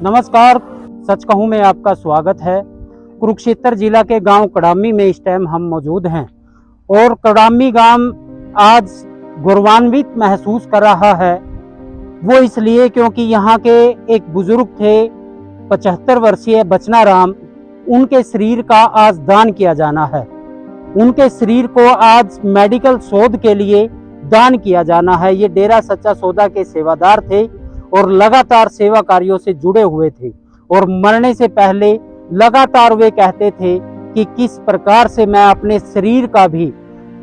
नमस्कार, सच कहूँ में आपका स्वागत है। कुरुक्षेत्र जिला के गांव कड़ामी में इस टाइम हम मौजूद हैं और कड़ामी गांव आज गौरवान्वित महसूस कर रहा है। वो इसलिए क्योंकि यहाँ के एक बुजुर्ग थे 75 वर्षीय बचना राम, उनके शरीर का आज दान किया जाना है। उनके शरीर को आज मेडिकल शोध के लिए दान किया जाना है। ये डेरा सच्चा सौदा के सेवादार थे और लगातार सेवा कार्यों से जुड़े हुए थे और मरने से पहले लगातार वे कहते थे कि किस प्रकार से मैं अपने शरीर का भी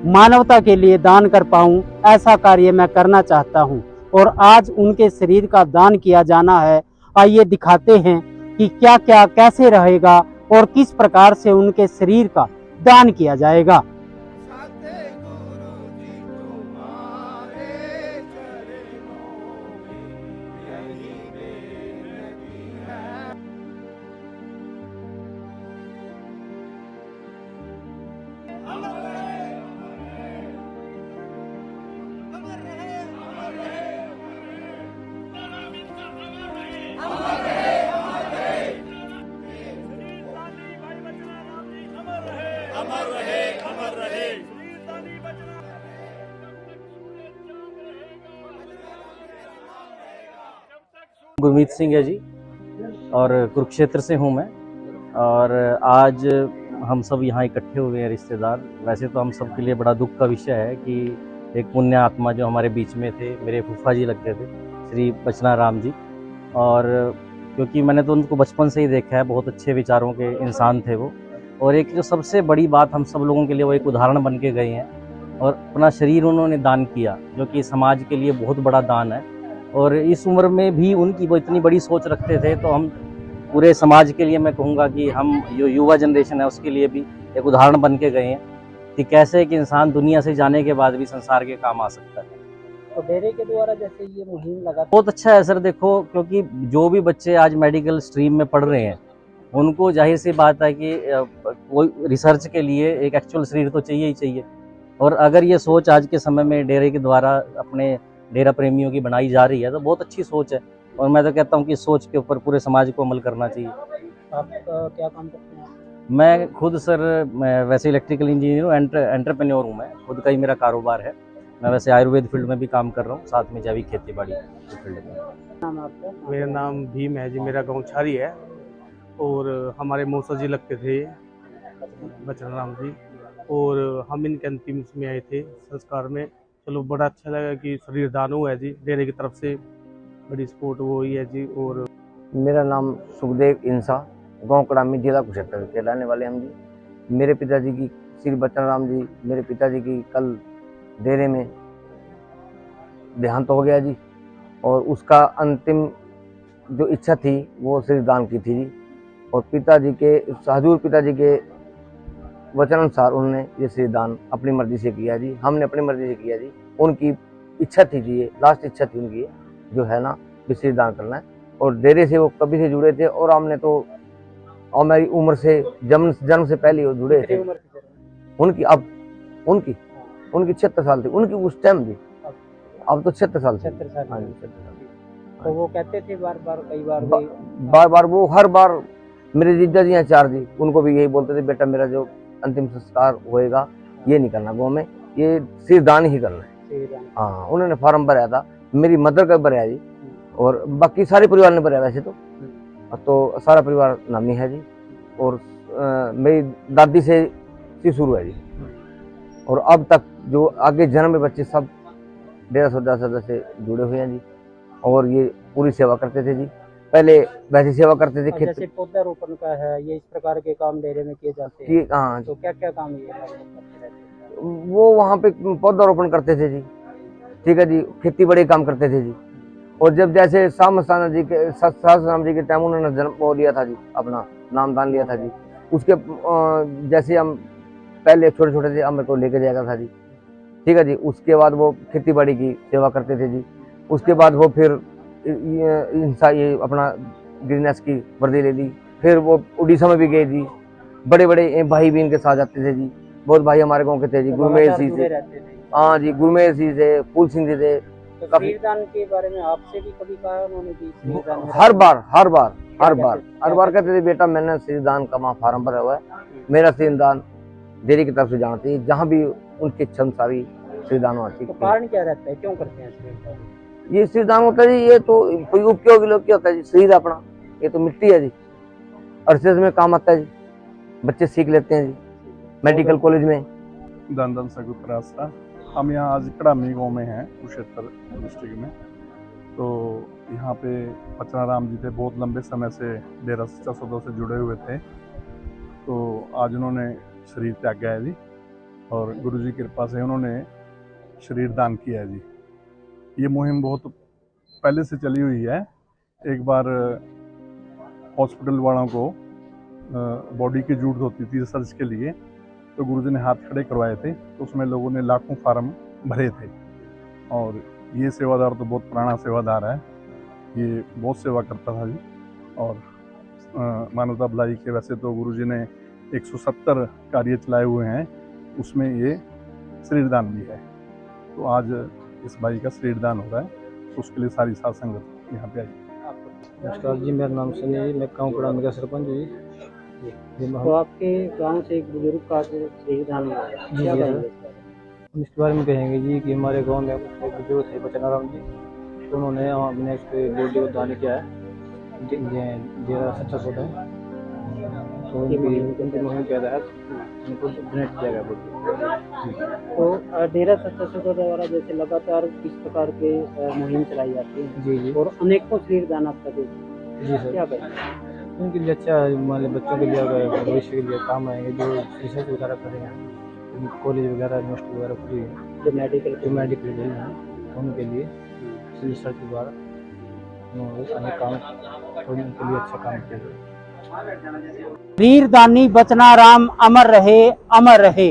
मानवता के लिए दान कर पाऊं, ऐसा कार्य मैं करना चाहता हूं। और आज उनके शरीर का दान किया जाना है। आइए दिखाते हैं कि क्या क्या कैसे रहेगा और किस प्रकार से उनके शरीर का दान किया जाएगा। गुरमीत सिंह है जी और कुरुक्षेत्र से हूँ मैं। और आज हम सब यहाँ इकट्ठे हुए हैं रिश्तेदार। वैसे तो हम सब के लिए बड़ा दुख का विषय है कि एक पुण्य आत्मा जो हमारे बीच में थे, मेरे फूफा जी लगते थे, श्री बचना राम जी। और क्योंकि मैंने तो उनको बचपन से ही देखा है, बहुत अच्छे विचारों के इंसान थे वो। और एक जो सबसे बड़ी बात हम सब लोगों के लिए वो एक उदाहरण बन के गए हैं और अपना शरीर उन्होंने दान किया, जो कि समाज के लिए बहुत बड़ा दान है। और इस उम्र में भी उनकी वो इतनी बड़ी सोच रखते थे, तो हम पूरे समाज के लिए मैं कहूँगा कि हम जो युवा जनरेशन है उसके लिए भी एक उदाहरण बन के गए हैं कि कैसे एक इंसान दुनिया से जाने के बाद भी संसार के काम आ सकता है। तो डेरे के द्वारा जैसे ये मुहिम लगा, बहुत अच्छा है सर। देखो, क्योंकि जो भी बच्चे आज मेडिकल स्ट्रीम में पढ़ रहे हैं उनको जाहिर सी बात है कि कोई रिसर्च के लिए एक एक्चुअल शरीर तो चाहिए ही चाहिए। और अगर ये सोच आज के समय में डेरे के द्वारा अपने डेरा प्रेमियों की बनाई जा रही है तो बहुत अच्छी सोच है। और मैं तो कहता हूँ कि इस सोच के ऊपर पूरे समाज को अमल करना चाहिए। आप क्या काम करते हैं? मैं खुद सर, मैं वैसे इलेक्ट्रिकल इंजीनियर हूँ, एंटरप्रेन्योर हूँ। मैं खुद का ही मेरा कारोबार है। मैं वैसे आयुर्वेद फील्ड में भी काम कर रहा हूँ, साथ में जैविक खेती बाड़ी फील्ड में। नाम आपका? मेरा नाम भीम है जी, मेरा गांव छारी है और हमारे मौसा जी लगते थे बचना राम जी। और हम इनके अंतिम में आए थे संस्कार में। चलो बड़ा अच्छा लगा कि शरीर दान हुआ है जी, डेरे की तरफ से बड़ी सपोर्ट वो हुई है जी। और मेरा नाम सुखदेव इंसा, गांव कड़ामी, जिला कुरुक्षेत्र के रहने वाले हम जी। मेरे पिताजी की श्री बचना राम जी, मेरे पिताजी की कल डेरे में देहांत हो गया जी। और उसका अंतिम जो इच्छा थी वो शरीर दान की थी जी। और पिताजी के हजूर पिताजी के वचन अनुसार उन्होंने ये शरीर दान अपनी मर्जी से किया जी। हमने अपनी मर्जी से किया जी। उनकी इच्छा थी जी, ये लास्ट इच्छा थी उनकी, जो है ना, शरीर दान करना है। और डेरे से वो कभी से जुड़े थे और हमने तो हमारी उम्र से जन्म से पहले वो जुड़े थे। उनकी अब उनकी 76 साल थी उनकी उस टाइम थी। अब तो 76 साल। हाँ जी, 76 साल। तो वो कहते थे कई बार वो हर बार मेरे जीजा जी हैं 4 जी, उनको भी यही बोलते थे, बेटा मेरा जो अंतिम संस्कार होएगा ये नहीं करना गाँव में, ये शरीर दान ही करना है। हाँ, उन्होंने फार्म भराया था, मेरी मदर का भराया जी और बाकी सारे परिवार ने भराया। वैसे तो सारा परिवार नामी है जी। और मेरी दादी से शुरू है जी। और अब तक जो आगे जन्म में बच्चे सब डेरा सौदा से जुड़े हुए हैं जी। और ये पूरी सेवा करते थे जी, पहले वैसी सेवा करते थे। जैसे पौधारोपण का है, ये इस प्रकार के काम डेरे में किए जाते हैं। हाँ, तो क्या क्या काम ये करते रहते हैं? वो वहाँ पे पौधारोपण करते थे जी, ठीक है जी, खेती बड़े काम करते थे जी। और जब जैसे सामस्ताना जी के सहस्त्रनाम जी के टाइम उन्होंने जन्म वो लिया था जी, अपना नाम दान लिया था जी। उसके जैसे हम पहले छोटे छोटे थे, मेरे को लेके जाएगा था जी, ठीक है जी। उसके बाद वो खेती बाड़ी की सेवा करते थे जी। उसके बाद वो फिर ये अपना ग्रीनहाउस की वर्दी ले ली। फिर वो उड़ीसा में भी गए जी, बड़े बड़े भाई भी इनके साथ जाते थे जी। बहुत भाई हमारे गांव के थे जी, गुरमेल सिंह से, हाँ जी, गुरमेल सिंह से, फूल सिंह जी थे। तो शरीरदान के बारे में आपसे भी कभी कहा उन्होंने कि शरीरदान? हर बार हर बार कहते थे बेटा मैंने श्रीदान का वहाँ फार्म भरा हुआ है, मेरा श्रीदान डेयरी की तरफ से जानती है, जहाँ भी उनकी इच्छा अनुसार ही श्रीदान होना चाहिए। तो कारण क्या रहता है, क्यों करते हैं श्रीदान? ये श्रीदान होता है जी, ये तो कोई उपयोगी लोग क्या होता है जी, शरीर अपना, ये तो मिट्टी है जी, अरसे में काम आता है जी, बच्चे सीख लेते हैं जी मेडिकल कॉलेज में। दंदन सगुत रास्ता। हम यहाँ आज कड़ामी गांव में हैं, कुरुक्षेत्र डिस्ट्रिक्ट में। तो यहाँ पे बचनाराम जी थे, बहुत लंबे समय से डेरा सच्चा सौदा से जुड़े हुए थे। तो आज उन्होंने शरीर त्यागा है जी, और गुरु जी की कृपा से उन्होंने शरीर दान किया है जी। ये मुहिम बहुत पहले से चली हुई है। एक बार हॉस्पिटल वालों को बॉडी की जरूरत होती थी रिसर्च के लिए, तो गुरुजी ने हाथ खड़े करवाए थे, तो उसमें लोगों ने लाखों फार्म भरे थे। और ये सेवादार तो बहुत पुराना सेवादार है, ये बहुत सेवा करता था जी। और मानवता भलाई के वैसे तो गुरुजी ने 170 कार्य चलाए हुए हैं, उसमें ये शरीरदान भी है। तो आज इस भाई का शरीरदान हो रहा है, तो उसके लिए सारी साध संगत यहाँ पे आई। नमस्कार जी, मेरा नाम सनी है, मैं गाँव कड़ामी का सरपंच हूँ जी। तो आपके गांव से एक बुजुर्ग का शरीरदान हुआ है, जी, क्या जी, कहेंगे इस बारे में? हम इसके बारे में कहेंगे जी कि हमारे गांव में एक बुजुर्ग थे बचनाराम जी, तो उन्होंने अपने उसके बॉडी को दान किया है, डेरा सच्चा सौदा है, तो उनकी मुहिम के तहत उनको डोनेट किया गया बॉडी। तो डेरा सच्चा सौदा द्वारा जैसे लगातार किस प्रकार के मुहिम चलाई जाती है जी जी और अनेकों शरीरदान आप तक जी सर, क्या कहेंगे? उनके लिए अच्छा, मान लीजिए बच्चों के लिए अगर भविष्य के लिए काम आएंगे, जो रिसर्च वगैरह कर रहे हैं, कॉलेज वगैरह यूनिवर्सिटी वगैरह खुली है, जो मेडिकल जो मेडिकल हैं उनके लिए रिसर्च के द्वारा उन्होंने अनेक काम, तो उनके लिए अच्छा काम किया गया। शरीरदानी बचनाराम अमर रहे, अमर रहे,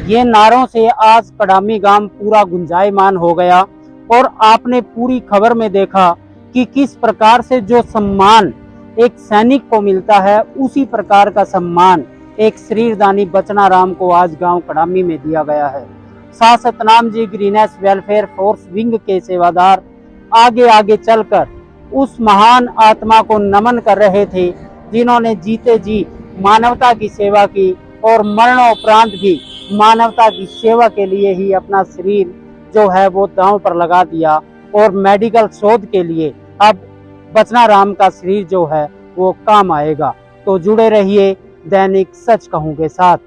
ये नारों से आज कड़ामी गांव पूरा गुंजायमान हो गया। और आपने पूरी खबर में देखा कि किस प्रकार से जो सम्मान एक सैनिक को मिलता है, उसी प्रकार का सम्मान एक शरीरदानी बचनाराम को आज गांव कड़ामी में दिया गया है। Shah Satnam ji greenish welfare force wing के सेवादार आगे आगे चलकर उस महान आत्मा को नमन कर रहे थे, जिन्होंने जीते जी मानवता की सेवा की और मरणोपरांत भी मानवता की सेवा के लिए ही अपना शरीर जो है वो दांव पर लगा दिया। और मेडिकल शोध के लिए अब बचनाराम का शरीर जो है वो काम आएगा। तो जुड़े रहिए दैनिक सच कहूं के साथ।